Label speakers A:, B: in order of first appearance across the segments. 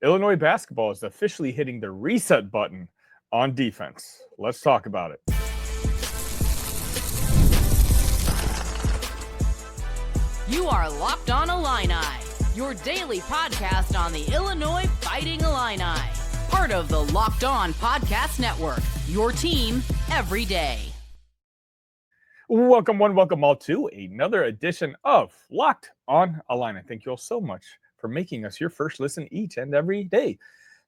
A: Illinois basketball is officially hitting the reset button on defense. Let's talk about it.
B: You are Locked On Illini, your daily podcast on the Illinois Fighting Illini. Part of the Locked On Podcast Network, your team every day.
A: Welcome all to another edition of Locked On Illini. Thank you all so much for making us your first listen each and every day.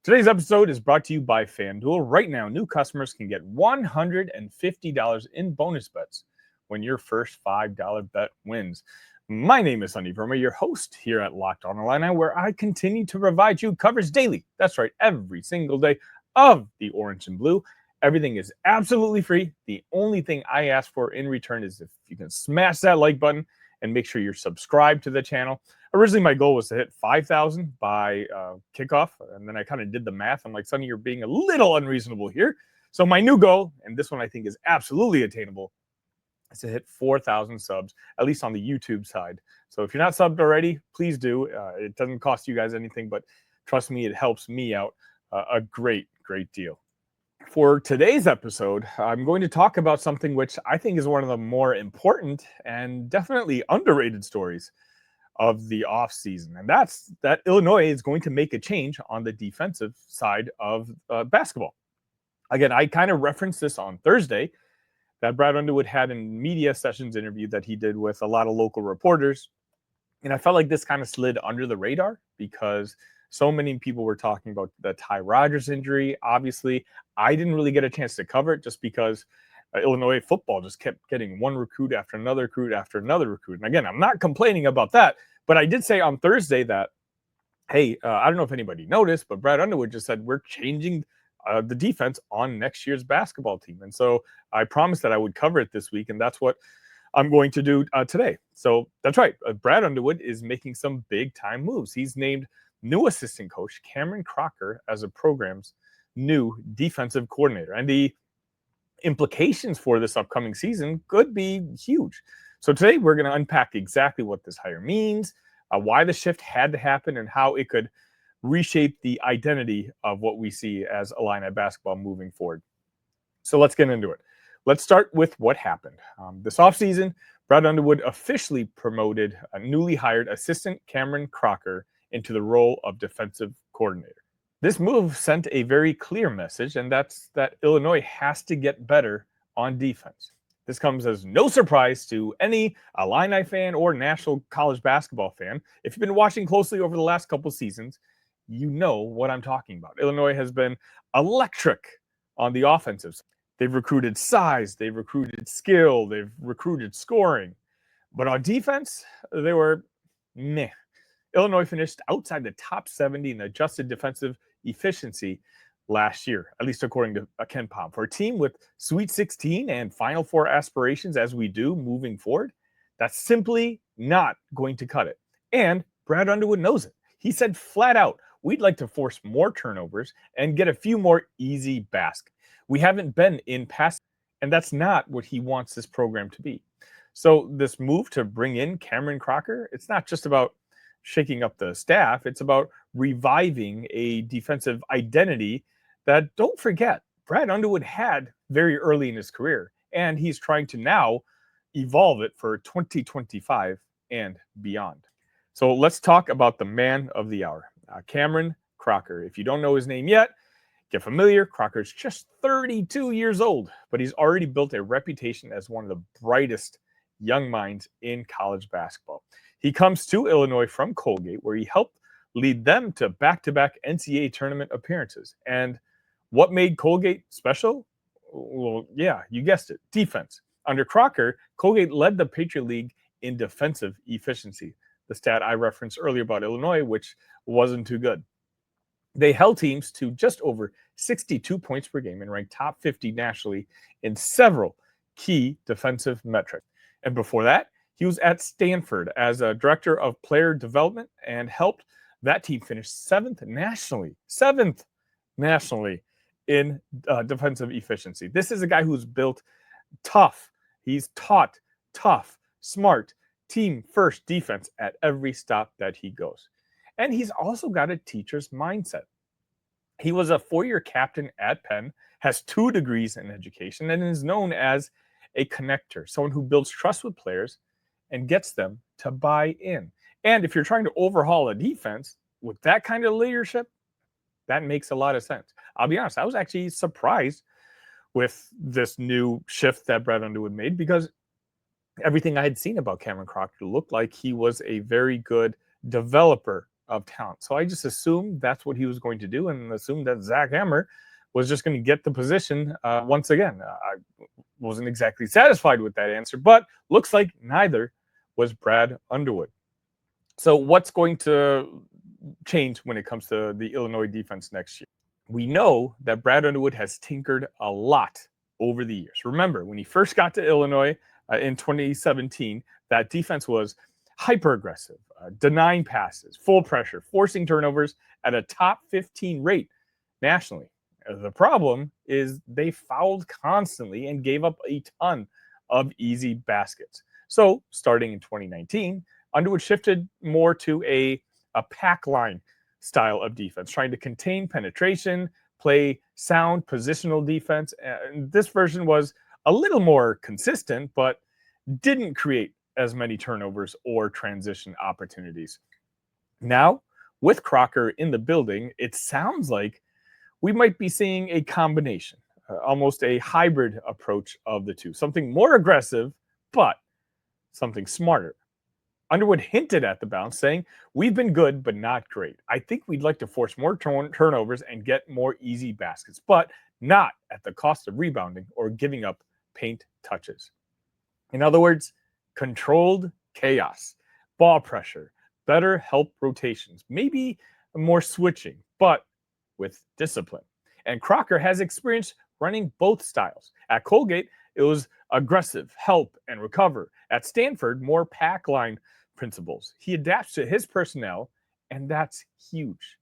A: Today's episode is brought to you by FanDuel. Right now, new customers can get $150 in bonus bets when your first $5 bet wins. My name is Sunny Verma, your host here at Locked On Illini, where I continue to provide you coverage daily. That's right, every single day of the orange and blue. Everything is absolutely free. The only thing I ask for in return is if you can smash that like button and make sure you're subscribed to the channel. Originally, my goal was to hit 5,000 by kickoff, and then I kind of did the math. I'm like, Sonny, you're being a little unreasonable here. So my new goal, and this one I think is absolutely attainable, is to hit 4,000 subs, at least on the YouTube side. So if you're not subbed already, please do. It doesn't cost you guys anything, but trust me, it helps me out a great deal. For today's episode, I'm going to talk about something which I think is one of the more important and definitely underrated stories of the offseason. And that's that Illinois is going to make a change on the defensive side of basketball. Again, I kind of referenced this on Thursday, that Brad Underwood had in media sessions interview that he did with a lot of local reporters. And I felt like this kind of slid under the radar because so many people were talking about the Ty Rodgers injury. Obviously, I didn't really get a chance to cover it just because Illinois football just kept getting one recruit after another recruit after another recruit. And again, I'm not complaining about that, but I did say on Thursday that, hey, I don't know if anybody noticed, but Brad Underwood just said we're changing the defense on next year's basketball team. And so I promised that I would cover it this week, and that's what I'm going to do today. So that's right. Brad Underwood is making some big-time moves. He's named new assistant coach Cameron Crocker as a program's new defensive coordinator. And the implications for this upcoming season could be huge. So today we're going to unpack exactly what this hire means, why the shift had to happen, and how it could reshape the identity of what we see as Illini basketball moving forward. So let's get into it. Let's start with what happened. This offseason, Brad Underwood officially promoted a newly hired assistant Cameron Crocker into the role of defensive coordinator. This move sent a very clear message, and that's that Illinois has to get better on defense. This comes as no surprise to any Illini fan or national college basketball fan. If you've been watching closely over the last couple seasons, you know what I'm talking about. Illinois has been electric on the offensive side. They've recruited size, they've recruited skill, they've recruited scoring. But on defense, they were meh. Illinois finished outside the top 70 in adjusted defensive efficiency last year, at least according to Ken Pom. For a team with Sweet 16 and Final Four aspirations as we do moving forward, that's simply not going to cut it. And Brad Underwood knows it. He said flat out, we'd like to force more turnovers and get a few more easy baskets. We haven't been in pass, and that's not what he wants this program to be. So this move to bring in Cameron Crocker, it's not just about shaking up the staff. It's about reviving a defensive identity that, don't forget, Brad Underwood had very early in his career, and he's trying to now evolve it for 2025 and beyond. So let's talk about the man of the hour, Cameron Crocker. If you don't know his name yet, get familiar. Crocker's just 32 years old, but he's already built a reputation as one of the brightest young minds in college basketball. He comes to Illinois from Colgate, where he helped lead them to back-to-back NCAA tournament appearances. And what made Colgate special? Well, yeah, you guessed it, defense. Under Crocker, Colgate led the Patriot League in defensive efficiency, the stat I referenced earlier about Illinois, which wasn't too good. They held teams to just over 62 points per game and ranked top 50 nationally in several key defensive metrics. And before that, he was at Stanford as a director of player development and helped that team finish seventh nationally in defensive efficiency. This is a guy who's built tough. He's taught tough, smart, team first defense at every stop that he goes. And he's also got a teacher's mindset. He was a 4-year captain at Penn, has 2 degrees in education, and is known as a connector, someone who builds trust with players and gets them to buy in. And if you're trying to overhaul a defense with that kind of leadership, that makes a lot of sense. I'll be honest, I was actually surprised with this new shift that Brad Underwood made, because everything I had seen about Cameron Crocker looked like he was a very good developer of talent. So I just assumed that's what he was going to do, and assumed that Zach Hammer was just going to get the position once again. I wasn't exactly satisfied with that answer, but looks like neither was Brad Underwood. So what's going to change when it comes to the Illinois defense next year? We know that Brad Underwood has tinkered a lot over the years. Remember, when he first got to Illinois in 2017, that defense was hyper aggressive, denying passes, full pressure, forcing turnovers at a top 15 rate nationally. The problem is they fouled constantly and gave up a ton of easy baskets. So starting in 2019, Underwood shifted more to a pack line style of defense, trying to contain penetration, play sound positional defense. And this version was a little more consistent, but didn't create as many turnovers or transition opportunities. Now, with Crocker in the building, it sounds like we might be seeing a combination, almost a hybrid approach of the two. Something more aggressive, but something smarter. Underwood hinted at the bounce, saying, "We've been good, but not great. I think we'd like to force more turnovers and get more easy baskets, but not at the cost of rebounding or giving up paint touches." In other words, controlled chaos, ball pressure, better help rotations, maybe more switching, but with discipline. And Crocker has experience running both styles. At Colgate, it was aggressive, help, and recover. At Stanford, more pack line principles. He adapts to his personnel, and that's huge.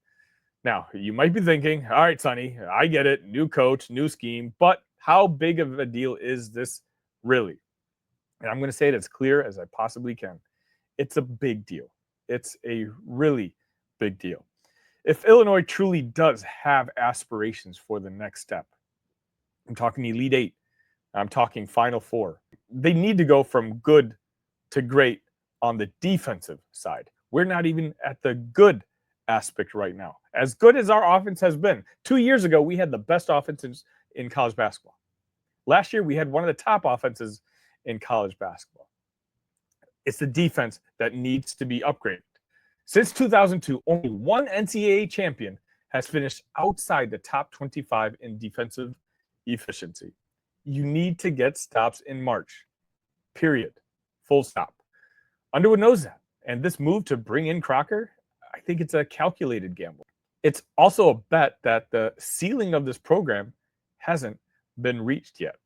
A: Now, you might be thinking, all right, Sonny, I get it, new coach, new scheme, but how big of a deal is this really? And I'm going to say it as clear as I possibly can. It's a big deal. It's a really big deal. If Illinois truly does have aspirations for the next step, I'm talking Elite Eight, I'm talking Final Four, they need to go from good to great on the defensive side. We're not even at the good aspect right now. As good as our offense has been, 2 years ago, we had the best offenses in college basketball. Last year, we had one of the top offenses in college basketball. It's the defense that needs to be upgraded. Since 2002, only one NCAA champion has finished outside the top 25 in defensive efficiency. You need to get stops in March. Period. Full stop. Underwood knows that. And this move to bring in Crocker, I think it's a calculated gamble. It's also a bet that the ceiling of this program hasn't been reached yet.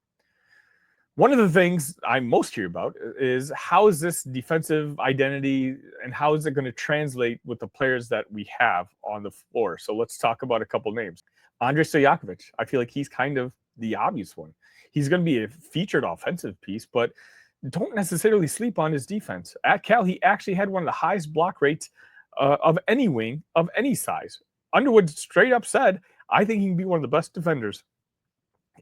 A: One of the things I'm most curious about is how is this defensive identity and how is it going to translate with the players that we have on the floor? So let's talk about a couple names. Andrej Stojakovic, I feel like he's kind of the obvious one. He's going to be a featured offensive piece, but don't necessarily sleep on his defense. At Cal, he actually had one of the highest block rates of any wing of any size. Underwood straight up said, I think he can be one of the best defenders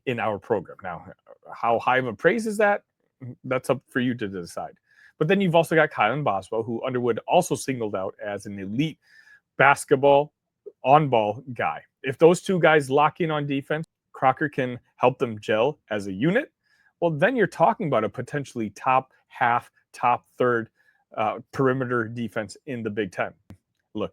A: in our program. Now, how high of a praise is that? That's up for you to decide. But then you've also got Kylan Boswell, who Underwood also singled out as an elite basketball on-ball guy. If those two guys lock in on defense, Crocker can help them gel as a unit. Well, then you're talking about a potentially top half, top third perimeter defense in the Big Ten. Look,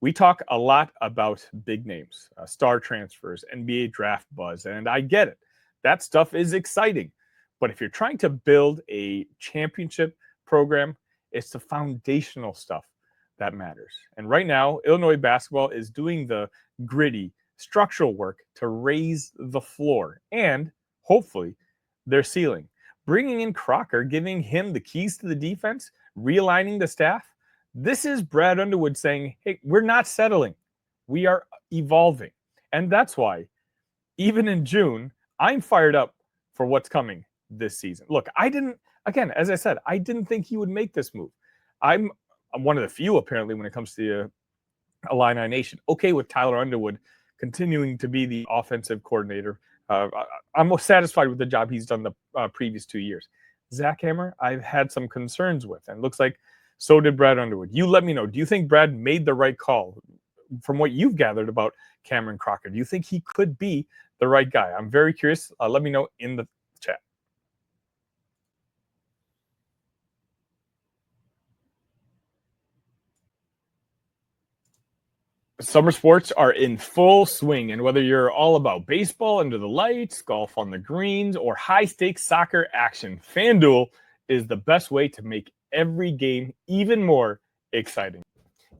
A: we talk a lot about big names, star transfers, NBA draft buzz, and I get it. That stuff is exciting. But if you're trying to build a championship program, it's the foundational stuff that matters. And right now, Illinois basketball is doing the gritty structural work to raise the floor and hopefully their ceiling. Bringing in Crocker, giving him the keys to the defense, realigning the staff. This is Brad Underwood saying, hey, we're not settling. We are evolving. And that's why, even in June, I'm fired up for what's coming this season. Look, as I said, I didn't think he would make this move. I'm one of the few, apparently, when it comes to Illini Nation. Okay with Tyler Underwood continuing to be the offensive coordinator. I'm most satisfied with the job he's done the previous 2 years. Zach Hammer, I've had some concerns with, and looks like so did Brad Underwood. You let me know. Do you think Brad made the right call? From what you've gathered about Cameron Crocker, do you think he could be the right guy? I'm very curious. Let me know in the chat. Summer sports are in full swing, and whether you're all about baseball under the lights, golf on the greens, or high-stakes soccer action, FanDuel is the best way to make every game even more exciting.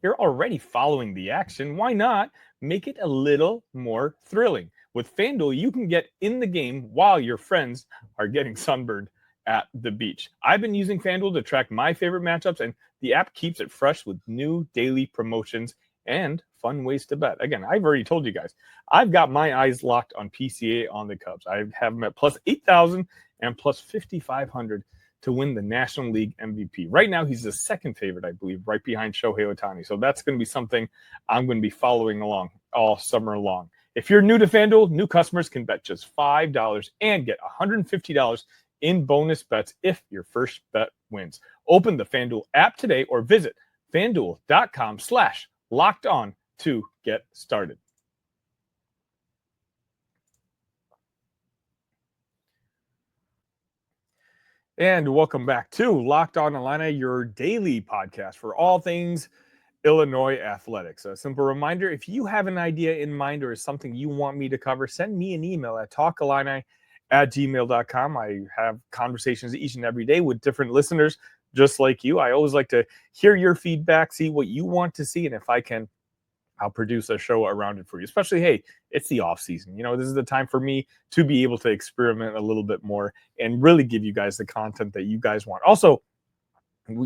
A: You're already following the action. Why not make it a little more thrilling? With FanDuel, you can get in the game while your friends are getting sunburned at the beach. I've been using FanDuel to track my favorite matchups, and the app keeps it fresh with new daily promotions and fun ways to bet. Again, I've already told you guys, I've got my eyes locked on PCA on the Cubs. I have them at plus 8,000 and plus 5,500 to win the National League MVP. Right now, he's the second favorite, I believe, right behind Shohei Ohtani. So that's going to be something I'm going to be following along all summer long. If you're new to FanDuel, new customers can bet just $5 and get $150 in bonus bets if your first bet wins. Open the FanDuel app today or visit FanDuel.com/LockedOn to get started. And welcome back to Locked On Illini, your daily podcast for all things Illinois athletics. A simple reminder, if you have an idea in mind or something you want me to cover, send me an email at talkillini@gmail.com. I have conversations each and every day with different listeners just like you. I always like to hear your feedback, see what you want to see, and if I can, I'll produce a show around it for you. Especially, hey, it's the off season. You know, this is the time for me to be able to experiment a little bit more and really give you guys the content that you guys want. Also,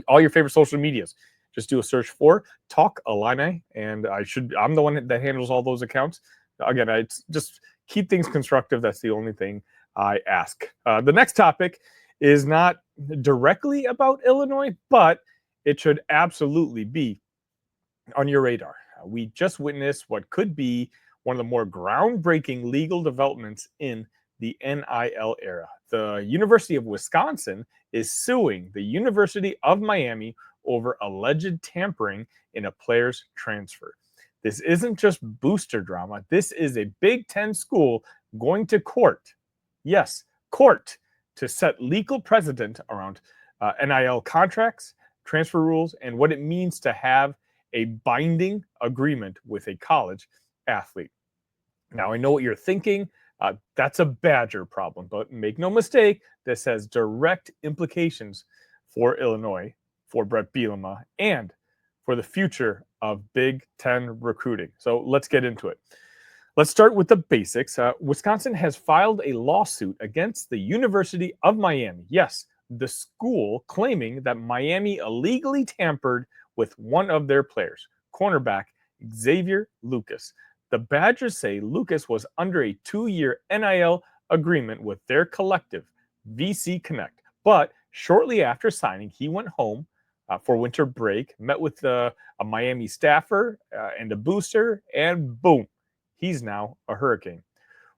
A: all your favorite social medias, just do a search for Talk Illini, and I'm the one that handles all those accounts. Again, I just keep things constructive. That's the only thing I ask. The next topic is not directly about Illinois, but it should absolutely be on your radar. We just witnessed what could be one of the more groundbreaking legal developments in the NIL era. The University of Wisconsin is suing the University of Miami over alleged tampering in a player's transfer. This isn't just booster drama. This is a Big Ten school going to court. Yes, court, to set legal precedent around NIL contracts, transfer rules, and what it means to have a binding agreement with a college athlete. Now, I know what you're thinking. That's a Badger problem, but make no mistake, this has direct implications for Illinois, for Brett Bielema, and for the future of Big Ten recruiting. So let's get into it. Let's start with the basics. Wisconsin has filed a lawsuit against the University of Miami. Yes, the school claiming that Miami illegally tampered with one of their players, cornerback Xavier Lucas. The Badgers say Lucas was under a 2-year NIL agreement with their collective, VC Connect. But shortly after signing, he went home for winter break, met with a Miami staffer and a booster, and boom, he's now a Hurricane.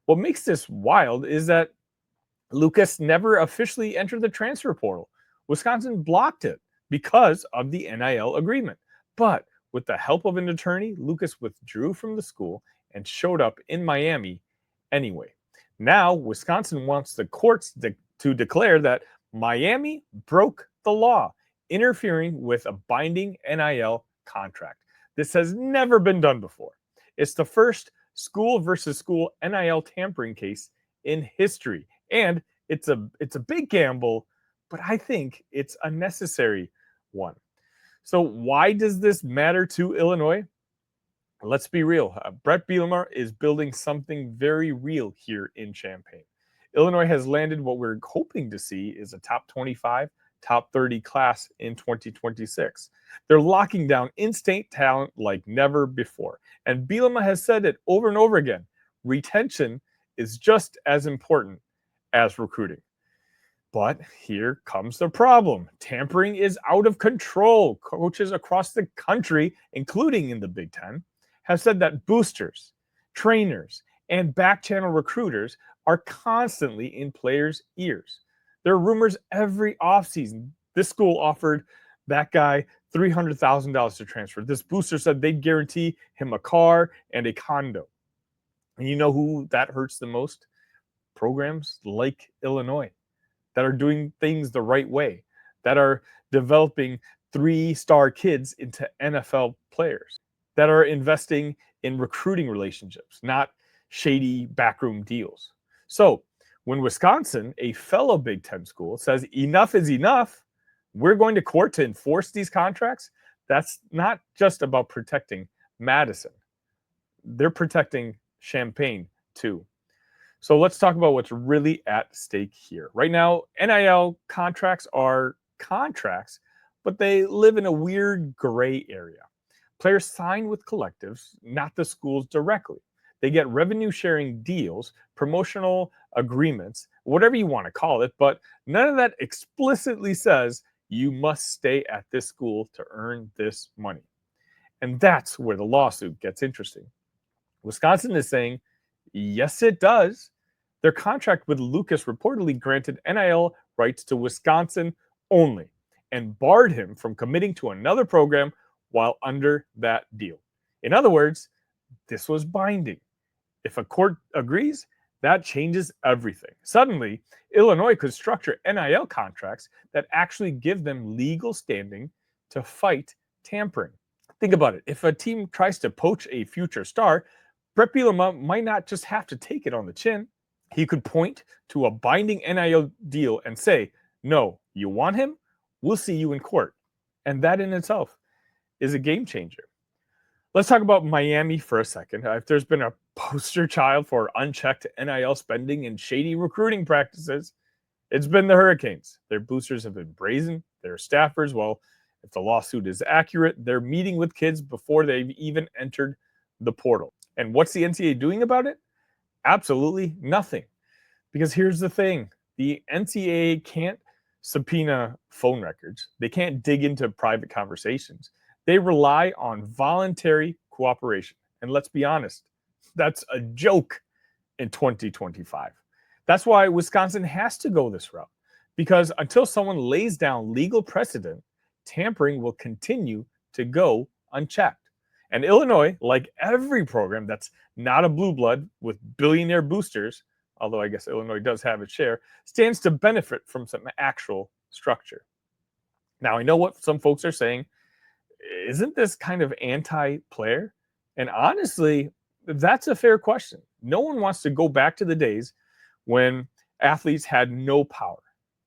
A: What makes this wild is that Lucas never officially entered the transfer portal. Wisconsin blocked it because of the NIL agreement. But with the help of an attorney, Lucas withdrew from the school and showed up in Miami anyway. Now, Wisconsin wants the courts to declare that Miami broke the law, interfering with a binding NIL contract. This has never been done before. It's the first school versus school NIL tampering case in history. And it's a big gamble, but I think it's a necessary one. So why does this matter to Illinois? Let's be real. Brett Bielema is building something very real here in Champaign. Illinois has landed what we're hoping to see is a top 25, top 30 class in 2026. They're locking down in-state talent like never before. And Bielema has said it over and over again. Retention is just as important as recruiting. But here comes the problem. Tampering is out of control. Coaches across the country, including in the Big Ten, have said that boosters, trainers, and back-channel recruiters are constantly in players' ears. There are rumors every offseason. This school offered that guy $300,000 to transfer. This booster said they'd guarantee him a car and a condo. And you know who that hurts the most? Programs like Illinois that are doing things the right way, that are developing 3-star kids into NFL players, that are investing in recruiting relationships, not shady backroom deals. So when Wisconsin, a fellow Big Ten school, says enough is enough, we're going to court to enforce these contracts, that's not just about protecting Madison. They're protecting Champaign too. So let's talk about what's really at stake here. Right now, NIL contracts are contracts, but they live in a weird gray area. Players sign with collectives, not the schools directly. They get revenue-sharing deals, promotional agreements, whatever you want to call it, but none of that explicitly says you must stay at this school to earn this money. And that's where the lawsuit gets interesting. Wisconsin is saying, yes, it does. Their contract with Lucas reportedly granted NIL rights to Wisconsin only and barred him from committing to another program while under that deal. In other words, this was binding. If a court agrees, that changes everything. Suddenly, Illinois could structure NIL contracts that actually give them legal standing to fight tampering. Think about it. If a team tries to poach a future star, Brett Bielema might not just have to take it on the chin. He could point to a binding NIL deal and say, no, you want him? We'll see you in court. And that in itself is a game changer. Let's talk about Miami for a second. If there's been a poster child for unchecked NIL spending and shady recruiting practices, it's been the Hurricanes. Their boosters have been brazen. Their staffers, well, if the lawsuit is accurate, they're meeting with kids before they've even entered the portal. And what's the NCAA doing about it? Absolutely nothing. Because here's the thing. The NCAA can't subpoena phone records. They can't dig into private conversations. They rely on voluntary cooperation. And let's be honest, that's a joke in 2025. That's why Wisconsin has to go this route. Because until someone lays down legal precedent, tampering will continue to go unchecked. And Illinois, like every program that's not a blue blood with billionaire boosters, although I guess Illinois does have its share, stands to benefit from some actual structure. Now, I know what some folks are saying. Isn't this kind of anti-player? And honestly, that's a fair question. No one wants to go back to the days when athletes had no power.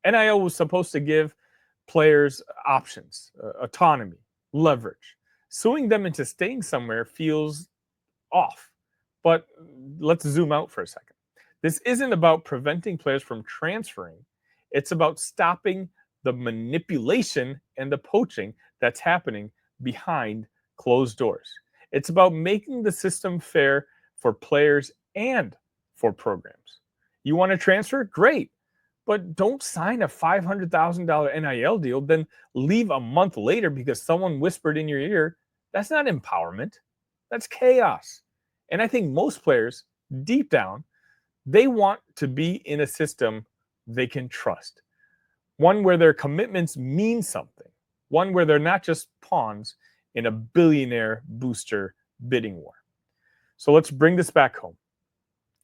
A: NIL was supposed to give players options, autonomy, leverage. Suing them into staying somewhere feels off. But let's zoom out for a second. This isn't about preventing players from transferring. It's about stopping the manipulation and the poaching that's happening behind closed doors. It's about making the system fair for players and for programs. You want to transfer? Great. But don't sign a $500,000 NIL deal, then leave a month later because someone whispered in your ear. That's not empowerment. That's chaos. And I think most players, deep down, they want to be in a system they can trust. One where their commitments mean something. One where they're not just pawns in a billionaire booster bidding war. So let's bring this back home.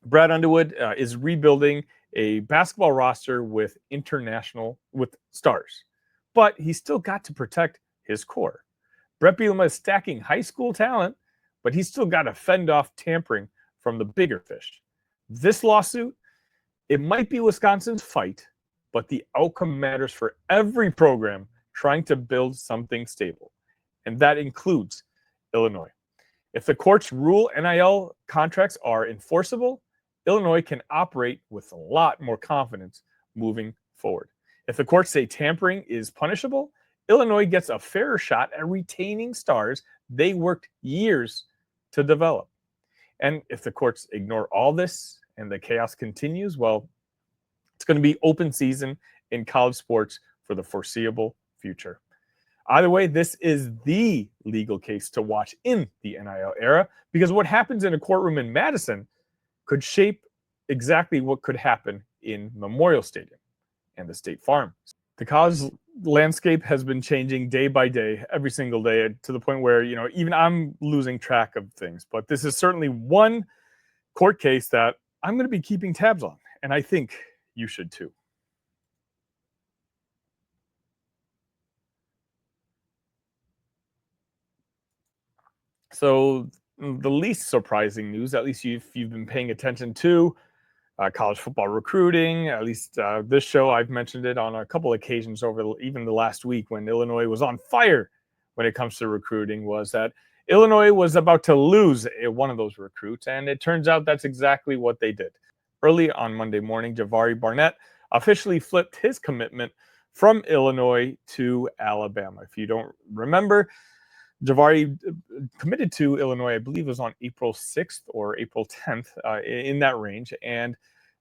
A: Brad Underwood is rebuilding a basketball roster with stars, but he's still got to protect his core. Brett Bielema is stacking high school talent, but he's still got to fend off tampering from the bigger fish. This lawsuit, it might be Wisconsin's fight, but the outcome matters for every program trying to build something stable, and that includes Illinois. If the courts rule NIL contracts are enforceable, Illinois can operate with a lot more confidence moving forward. If the courts say tampering is punishable, Illinois gets a fairer shot at retaining stars they worked years to develop. And if the courts ignore all this and the chaos continues, well, it's going to be open season in college sports for the foreseeable future. Either way, this is the legal case to watch in the NIL era, because what happens in a courtroom in Madison could shape exactly what could happen in Memorial Stadium and the State Farm. The college landscape has been changing day by day, every single day, to the point where, even I'm losing track of things. But this is certainly one court case that I'm going to be keeping tabs on, and I think you should too. So the least surprising news, at least if you've been paying attention to college football recruiting, at least this show, I've mentioned it on a couple occasions over even the last week when Illinois was on fire when it comes to recruiting, was that Illinois was about to lose one of those recruits, and it turns out that's exactly what they did. Early on Monday morning, Javari Barnett officially flipped his commitment from Illinois to Alabama. If you don't remember, Javari committed to Illinois, I believe it was on April 6th or April 10th, in that range. And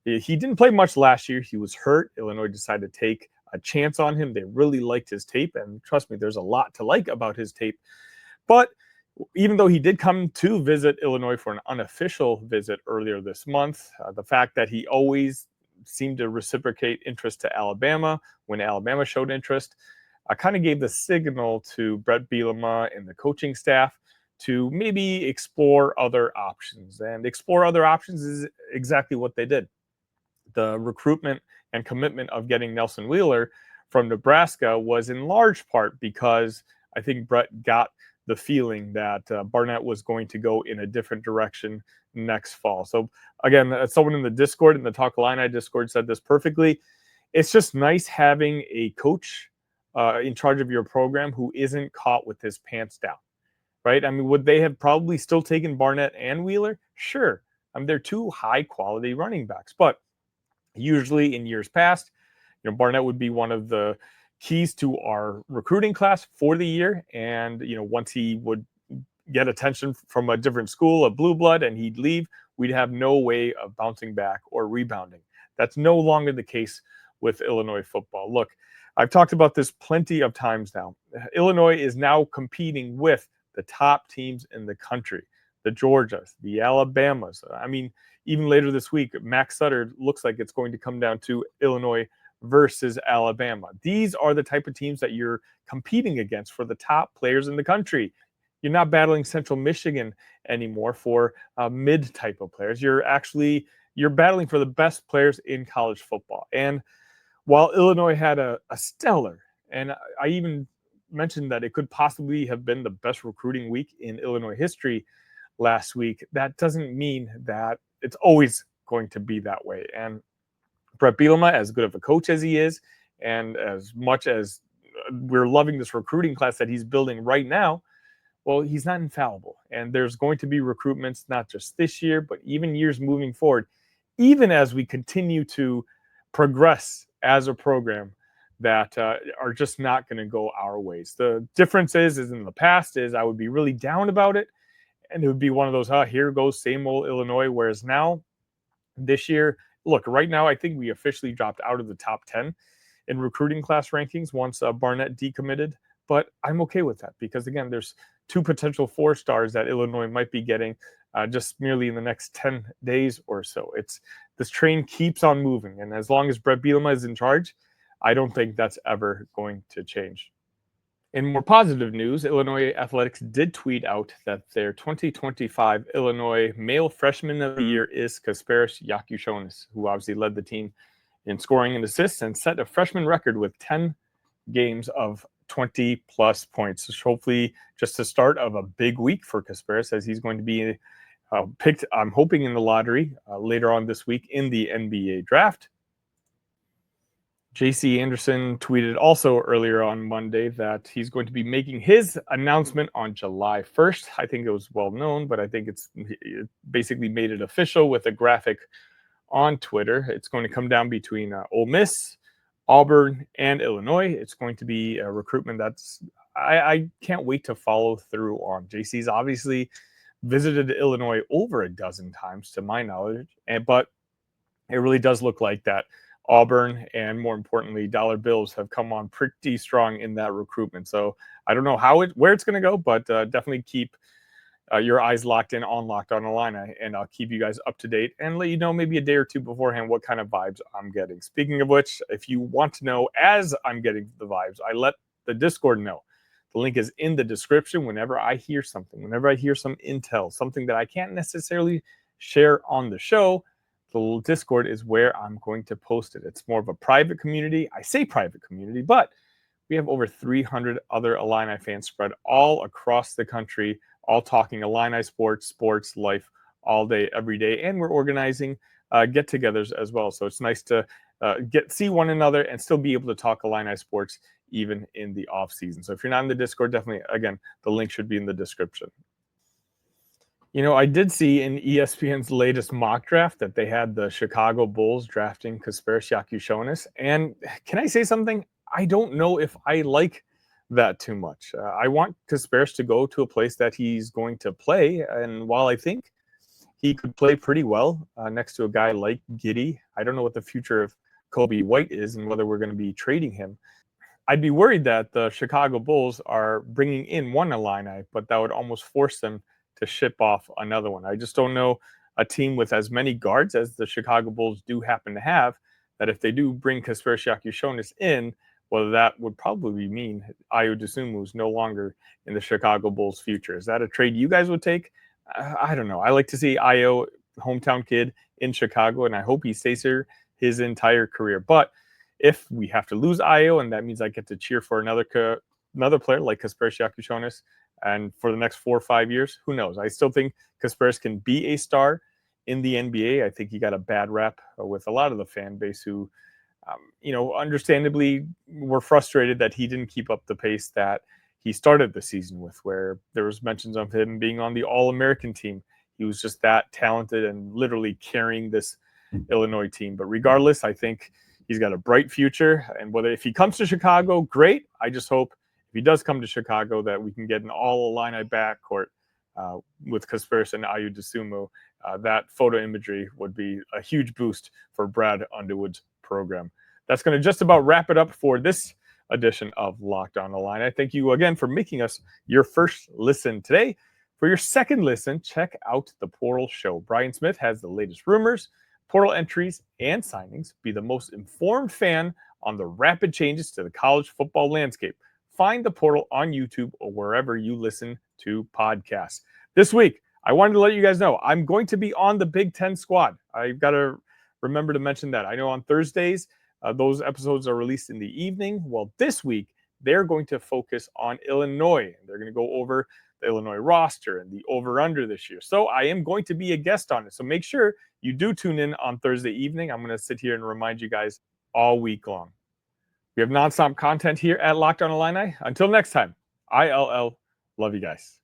A: he didn't play much last year. He was hurt. Illinois decided to take a chance on him. They really liked his tape. And trust me, there's a lot to like about his tape. But even though he did come to visit Illinois for an unofficial visit earlier this month, the fact that he always seemed to reciprocate interest to Alabama when Alabama showed interest, kind of gave the signal to Brett Bielema and the coaching staff to maybe explore other options. And explore other options is exactly what they did. The recruitment and commitment of getting Nelson Wheeler from Nebraska was in large part because I think Brett got the feeling that Barnett was going to go in a different direction next fall. So again, someone in the Discord, in the Talk Illini Discord, said this perfectly. It's just nice having a coach in charge of your program who isn't caught with his pants down, right? I mean, would they have probably still taken Barnett and Wheeler? Sure. I mean, they're two high-quality running backs. But usually in years past, Barnett would be one of the keys to our recruiting class for the year. And, once he would get attention from a different school, a blue blood, and he'd leave, we'd have no way of bouncing back or rebounding. That's no longer the case with Illinois football. Look, I've talked about this plenty of times now. Illinois is now competing with the top teams in the country, the Georgias, the Alabamas. I mean, even later this week, Max Sutter looks like it's going to come down to Illinois versus Alabama. These are the type of teams that you're competing against for the top players in the country. You're not battling Central Michigan anymore for mid type of players. You're battling for the best players in college football. And while Illinois had a stellar, and I even mentioned that it could possibly have been the best recruiting week in Illinois history last week, that doesn't mean that it's always going to be that way. And Brett Bielema, as good of a coach as he is, and as much as we're loving this recruiting class that he's building right now, well, he's not infallible. And there's going to be recruitments, not just this year, but even years moving forward, even as we continue to progress as a program that are just not going to go our ways. The difference is in the past is I would be really down about it, and it would be one of those, here goes same old Illinois. Whereas now, this year, look, right now, I think we officially dropped out of the top 10 in recruiting class rankings once Barnett decommitted. But I'm okay with that because, again, there's two potential 4-stars that Illinois might be getting just merely in the next 10 days or so. This train keeps on moving. And as long as Brett Bielema is in charge, I don't think that's ever going to change. In more positive news, Illinois Athletics did tweet out that their 2025 Illinois Male Freshman of the Year is Kasparis Yakushonis, who obviously led the team in scoring and assists and set a freshman record with 10 games of 20-plus points. So hopefully just the start of a big week for Kasparis, as he's going to be picked, I'm hoping, in the lottery later on this week in the NBA draft. J.C. Anderson tweeted also earlier on Monday that he's going to be making his announcement on July 1st. I think it was well known, but I think it basically made it official with a graphic on Twitter. It's going to come down between Ole Miss, Auburn, and Illinois. It's going to be a recruitment that's I can't wait to follow through on. JC's obviously visited Illinois over a dozen times, to my knowledge, but it really does look like that Auburn, and more importantly, Dollar Bills have come on pretty strong in that recruitment. So I don't know where it's going to go, but definitely keep your eyes locked in on Locked On Illini, and I'll keep you guys up to date and let you know maybe a day or two beforehand what kind of vibes I'm getting. Speaking of which, if you want to know as I'm getting the vibes, I let the Discord know. The link is in the description. Whenever I hear something, whenever I hear some intel, something that I can't necessarily share on the show, the Discord is where I'm going to post it. It's more of a private community. I say private community, but we have over 300 other Illini fans spread all across the country, all talking Illini sports, life, all day, every day. And we're organizing get-togethers as well. So it's nice to see one another and still be able to talk Illini sports even in the off season. So if you're not in the Discord, definitely, again, the link should be in the description. You know, I did see in ESPN's latest mock draft that they had the Chicago Bulls drafting Kasper And can I say something? I don't know if I like that too much. I want Kasper to go to a place that he's going to play. And while I think he could play pretty well next to a guy like Giddey, I don't know what the future of Kobe White is and whether we're going to be trading him. I'd be worried that the Chicago Bulls are bringing in one Illini, but that would almost force them to ship off another one. I just don't know a team with as many guards as the Chicago Bulls do happen to have, that if they do bring Kasper in, well, that would probably mean Ayo Dosunmu is no longer in the Chicago Bulls' future. Is that a trade you guys would take? I don't know. I like to see Ayo, hometown kid, in Chicago, and I hope he stays here his entire career. But if we have to lose Ayo, and that means I get to cheer for another player like Kasper and for the next 4 or 5 years, who knows? I still think Kaspersky can be a star in the NBA. I think he got a bad rap with a lot of the fan base who, understandably were frustrated that he didn't keep up the pace that he started the season with, where there was mentions of him being on the All-American team. He was just that talented and literally carrying this Illinois team. But regardless, I think he's got a bright future. And if he comes to Chicago, great. I just hope if he does come to Chicago that we can get an all-Illini backcourt with Kasper and Ayo Dosunmu. That photo imagery would be a huge boost for Brad Underwood's program. That's going to just about wrap it up for this edition of Locked On Illini. Thank you again for making us your first listen today. For your second listen, check out the Portal Show. Brian Smith has the latest rumors, portal entries, and signings. Be the most informed fan on the rapid changes to the college football landscape. Find the Portal on YouTube or wherever you listen to podcasts. This week, I wanted to let you guys know I'm going to be on the Big Ten squad. I've got to remember to mention that. I know on Thursdays, those episodes are released in the evening. Well, this week, they're going to focus on Illinois. They're going to go over the Illinois roster and the over-under this year. So I am going to be a guest on it. So make sure you do tune in on Thursday evening. I'm going to sit here and remind you guys all week long. We have nonstop content here at Locked On Illini. Until next time, ILL. Love you guys.